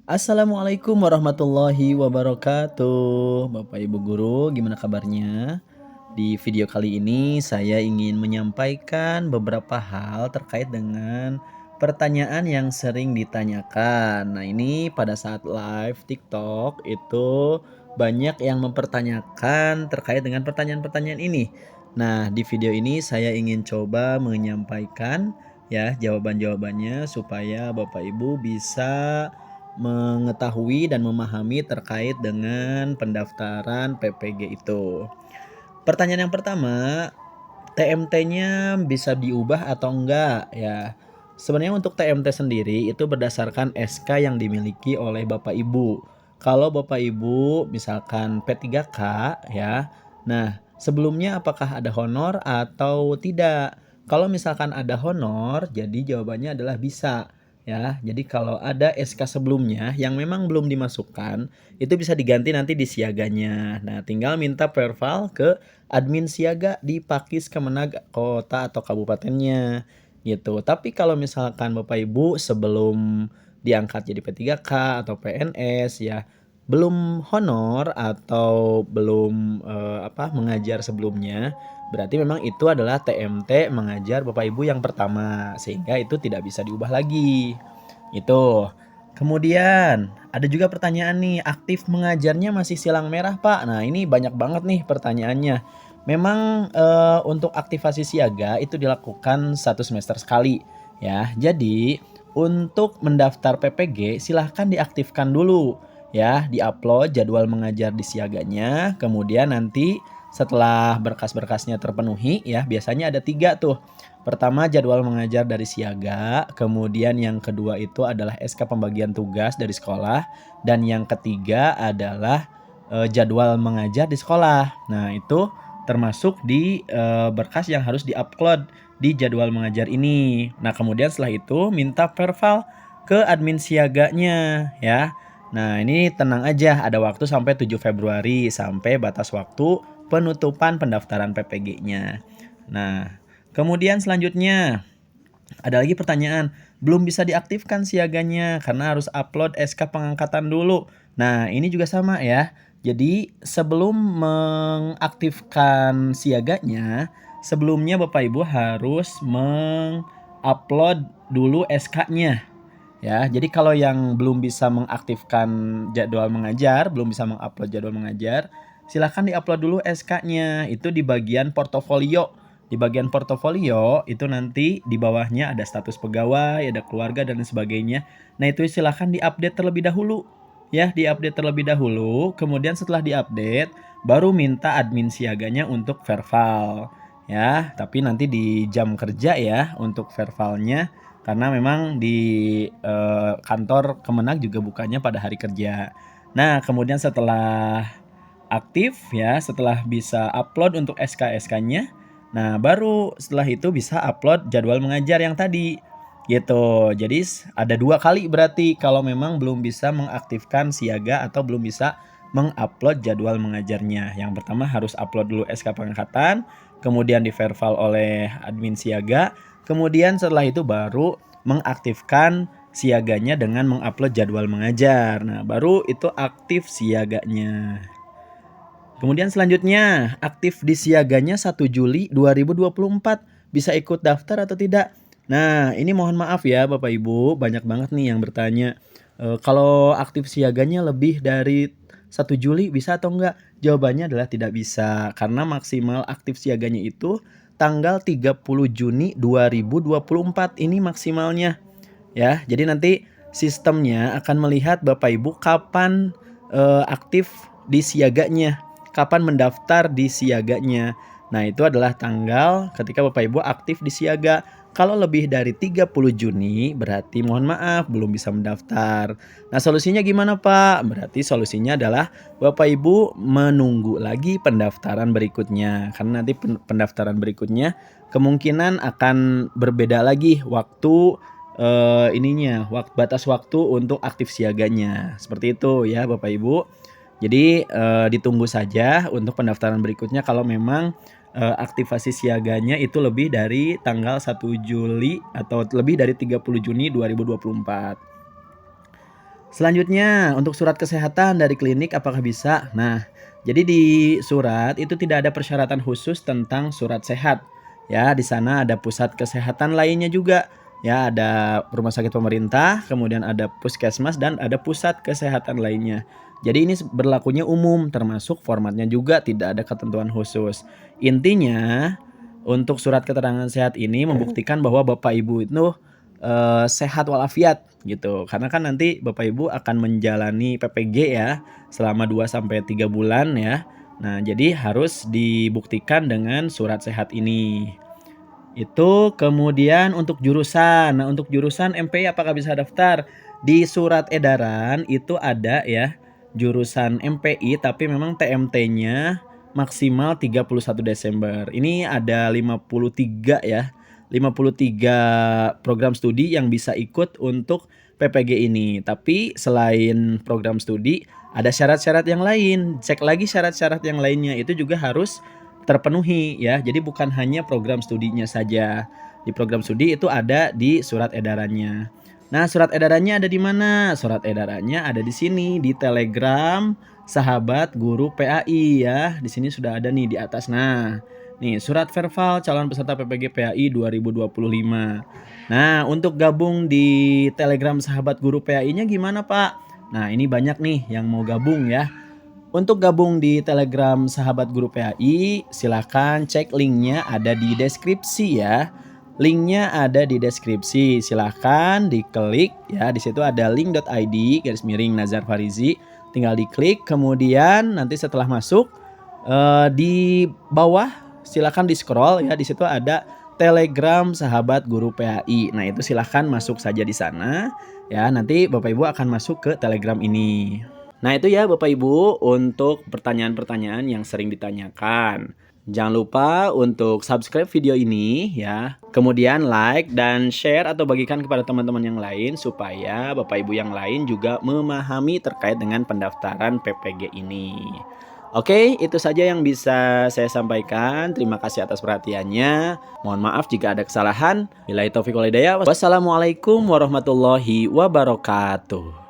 Assalamualaikum warahmatullahi wabarakatuh. Bapak Ibu guru, gimana kabarnya? Di video kali ini saya ingin menyampaikan beberapa hal terkait dengan pertanyaan yang sering ditanyakan. Nah, ini pada saat live TikTok itu banyak yang mempertanyakan terkait dengan pertanyaan-pertanyaan ini. Nah, di video ini saya ingin coba menyampaikan ya jawaban-jawabannya supaya Bapak Ibu bisa mengetahui dan memahami terkait dengan pendaftaran PPG itu. Pertanyaan yang pertama, TMT-nya bisa diubah atau enggak ya? Sebenarnya untuk TMT sendiri itu berdasarkan SK yang dimiliki oleh Bapak Ibu. Kalau Bapak Ibu misalkan P3K ya. Nah, sebelumnya apakah ada honor atau tidak? Kalau misalkan ada honor, jadi jawabannya adalah bisa ya. Jadi kalau ada SK sebelumnya yang memang belum dimasukkan, itu bisa diganti nanti di siaganya. Nah, tinggal minta perval ke admin siaga di Pakis Kemenag kota atau kabupatennya gitu. Tapi kalau misalkan Bapak Ibu sebelum diangkat jadi P3K atau PNS ya belum honor atau belum mengajar sebelumnya, berarti memang itu adalah TMT mengajar Bapak Ibu yang pertama sehingga itu tidak bisa diubah lagi. Itu. Kemudian ada juga pertanyaan nih, aktif mengajarnya masih silang merah, Pak? Nah, ini banyak banget nih pertanyaannya. Memang, untuk aktivasi siaga itu dilakukan 1 semester sekali, ya. Jadi, untuk mendaftar PPG silahkan diaktifkan dulu, ya. Di-upload jadwal mengajar di siaganya, kemudian nanti setelah berkas-berkasnya terpenuhi ya, biasanya ada 3 tuh. Pertama jadwal mengajar dari siaga, kemudian yang kedua itu adalah SK pembagian tugas dari sekolah, dan yang ketiga adalah, jadwal mengajar di sekolah. Nah, itu termasuk di, berkas yang harus di-upload di jadwal mengajar ini. Nah, kemudian setelah itu minta perval ke admin siaganya ya. Nah, ini tenang aja, ada waktu sampai 7 Februari sampai batas waktu penutupan pendaftaran PPG-nya. Nah, kemudian selanjutnya ada lagi pertanyaan, belum bisa diaktifkan siaganya karena harus upload SK pengangkatan dulu. Nah, ini juga sama ya. Jadi, sebelum mengaktifkan siaganya, sebelumnya Bapak Ibu harus mengupload dulu SK-nya. Ya, jadi kalau yang belum bisa mengaktifkan jadwal mengajar, belum bisa mengupload jadwal mengajar, silakan diupload dulu SK-nya. Itu di bagian portofolio. Di bagian portofolio itu nanti di bawahnya ada status pegawai, ada keluarga dan sebagainya. Nah, itu silakan diupdate terlebih dahulu. Ya, diupdate terlebih dahulu. Kemudian setelah diupdate, baru minta admin siaganya untuk verval. Ya, tapi nanti di jam kerja ya untuk vervalnya karena memang di kantor Kemenag juga bukanya pada hari kerja. Nah, kemudian setelah aktif ya, setelah bisa upload untuk SK-SK-nya, nah baru setelah itu bisa upload jadwal mengajar yang tadi gitu. Jadi ada 2 kali berarti kalau memang belum bisa mengaktifkan siaga atau belum bisa mengupload jadwal mengajarnya. Yang pertama harus upload dulu SK pengangkatan, kemudian diverval oleh admin siaga, kemudian setelah itu baru mengaktifkan siaganya dengan mengupload jadwal mengajar. Nah, baru itu aktif siaganya. Kemudian selanjutnya, aktif di siaganya 1 Juli 2024. Bisa ikut daftar atau tidak? Nah, ini mohon maaf ya Bapak Ibu, banyak banget nih yang bertanya. Kalau aktif siaganya lebih dari 1 Juli bisa atau enggak? Jawabannya adalah tidak bisa, karena maksimal aktif siaganya itu tanggal 30 Juni 2024 ini maksimalnya. Ya, jadi nanti sistemnya akan melihat Bapak Ibu kapan aktif di siaganya, kapan mendaftar di siaganya. Nah, itu adalah tanggal ketika Bapak Ibu aktif di siaga. Kalau lebih dari 30 Juni berarti mohon maaf belum bisa mendaftar. Nah, solusinya gimana, Pak? Berarti solusinya adalah Bapak Ibu menunggu lagi pendaftaran berikutnya. Karena nanti pendaftaran berikutnya kemungkinan akan berbeda lagi waktu batas waktu untuk aktif siaganya. Seperti itu ya Bapak Ibu. Jadi ditunggu saja untuk pendaftaran berikutnya kalau memang aktivasi siaganya itu lebih dari tanggal 1 Juli atau lebih dari 30 Juni 2024. Selanjutnya, untuk surat kesehatan dari klinik apakah bisa? Nah, jadi di surat itu tidak ada persyaratan khusus tentang surat sehat. Ya, di sana ada pusat kesehatan lainnya juga. Ya, ada rumah sakit pemerintah, kemudian ada puskesmas dan ada pusat kesehatan lainnya. Jadi ini berlakunya umum, termasuk formatnya juga tidak ada ketentuan khusus. Intinya, untuk surat keterangan sehat ini membuktikan bahwa Bapak Ibu itu sehat walafiat gitu. Karena kan nanti Bapak Ibu akan menjalani PPG ya selama 2 sampai 3 bulan ya. Nah, jadi harus dibuktikan dengan surat sehat ini. Itu kemudian untuk jurusan. Nah, untuk jurusan MPI apakah bisa daftar? Di surat edaran itu ada ya jurusan MPI tapi memang TMT-nya maksimal 31 Desember. Ini ada 53 ya. 53 program studi yang bisa ikut untuk PPG ini. Tapi selain program studi ada syarat-syarat yang lain. Cek lagi syarat-syarat yang lainnya itu juga harus terpenuhi ya. Jadi bukan hanya program studinya saja. Di program studi itu ada di surat edarannya. Nah, surat edarannya ada di mana? Surat edarannya ada di sini di Telegram Sahabat Guru PAI ya. Di sini sudah ada nih di atas. Nah, nih surat verbal calon peserta PPG PAI 2025. Nah, untuk gabung di Telegram Sahabat Guru PAI-nya gimana, Pak? Nah, ini banyak nih yang mau gabung ya. Untuk gabung di Telegram Sahabat Guru PAI, silakan cek linknya ada di deskripsi ya. Linknya ada di deskripsi. Silakan diklik ya. Di situ ada link.id /Nazar Farizi. Tinggal diklik. Kemudian nanti setelah masuk di bawah silakan di scroll ya. Di situ ada Telegram Sahabat Guru PAI. Nah itu silakan masuk saja di sana ya. Nanti Bapak Ibu akan masuk ke Telegram ini. Nah itu ya Bapak Ibu untuk pertanyaan-pertanyaan yang sering ditanyakan. Jangan lupa untuk subscribe video ini ya. Kemudian like dan share atau bagikan kepada teman-teman yang lain supaya Bapak Ibu yang lain juga memahami terkait dengan pendaftaran PPG ini. Oke, itu saja yang bisa saya sampaikan. Terima kasih atas perhatiannya. Mohon maaf jika ada kesalahan. Billahi taufiq wal hidayah. Wassalamualaikum warahmatullahi wabarakatuh.